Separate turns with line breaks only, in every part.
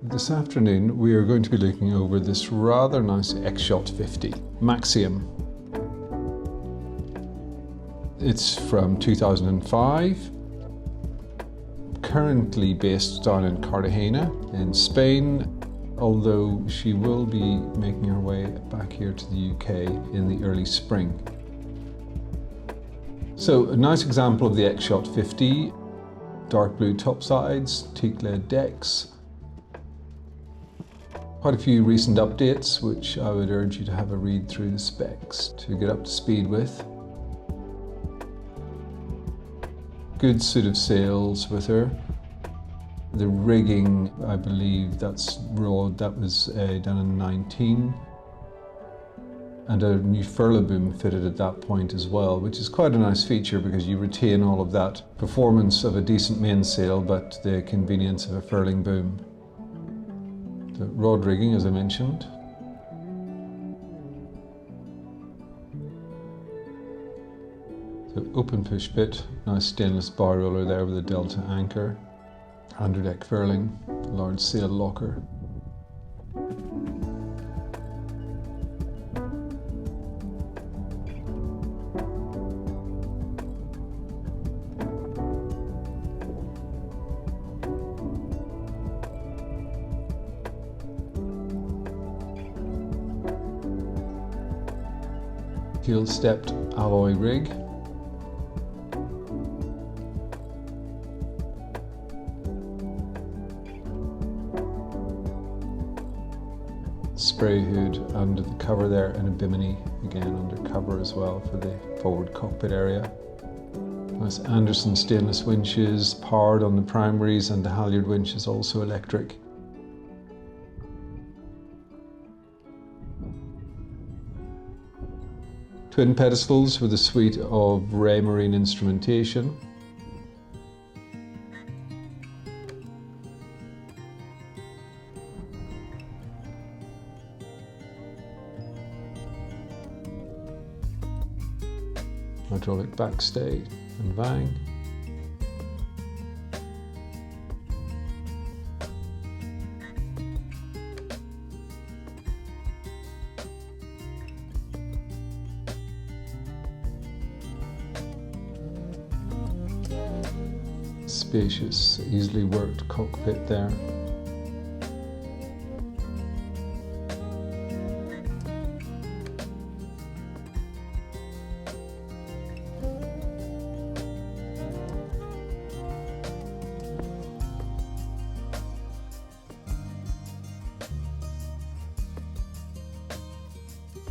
This afternoon we are going to be looking over this rather nice X-Yachts 50 MAXIAN. It's from 2005, currently based down in Cartagena in Spain, although she will be making her way back here to the UK in the early spring. So a nice example of the X-Yachts 50, dark blue topsides, teak lead decks. Quite a few recent updates, which I would urge you to have a read through the specs to get up to speed with. Good suit of sails with her. The rigging, I believe that's rod, that was done in 19. And a new furling boom fitted at that point as well, which is quite a nice feature because you retain all of that performance of a decent mainsail, but the convenience of a furling boom. The rod rigging, as I mentioned. So open push bit, nice stainless bar roller there with a delta anchor. Underdeck furling, large sail locker. Heel stepped alloy rig. Spray hood under the cover there, and a bimini again under cover as well for the forward cockpit area. Nice Anderson stainless winches, powered on the primaries, and the halyard winch is also electric. Twin pedestals with a suite of Ray Marine instrumentation. Hydraulic backstay and vang. Spacious, easily worked cockpit there.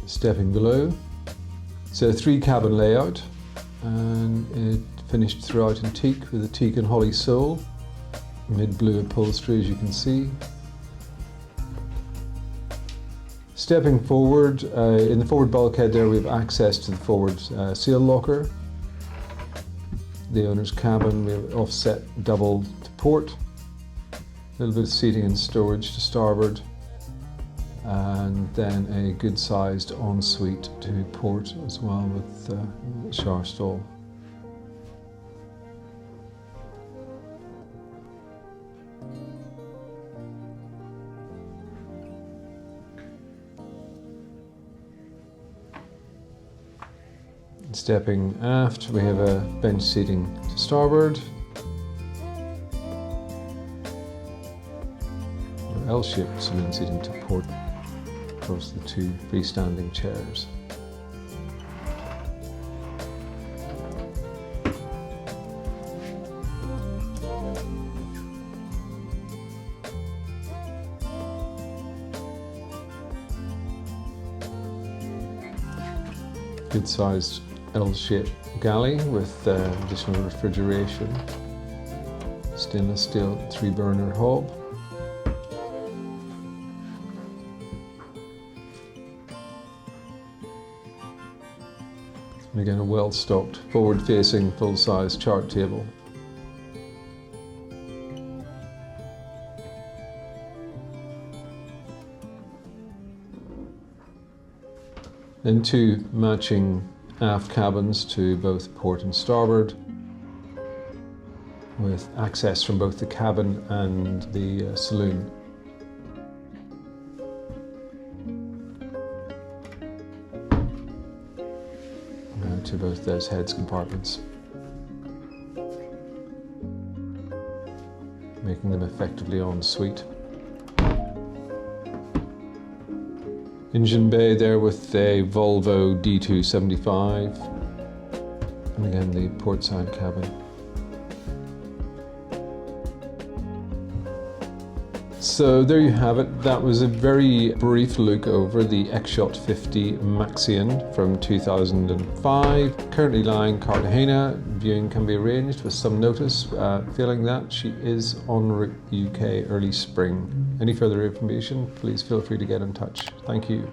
Stepping below, it's a 3-cabin layout, and it finished throughout in teak with a teak and holly sole, mid-blue upholstery as you can see. Stepping forward, in the forward bulkhead there we have access to the forward sail locker. The owner's cabin, we have offset double to port, a little bit of seating and storage to starboard, and then a good sized ensuite to port as well with a shower stall. Stepping aft, we have a bench seating to starboard, L-shaped saloon seating to port across the 2 freestanding chairs. Good sized L-shaped galley with additional refrigeration, stainless steel 3-burner hob. And again a well-stocked, forward-facing, full-size chart table. Then 2 matching aft cabins to both port and starboard, with access from both the cabin and the saloon. into both those heads compartments, making them effectively en suite. Engine bay there with a Volvo D275, and again the port side cabin. So there you have it. That was a very brief look over the X-Yachts X-50 MAXIAN from 2005. Currently lying Cartagena. Viewing can be arranged with some notice. Failing that, she is en route UK early spring. Any further information, please feel free to get in touch. Thank you.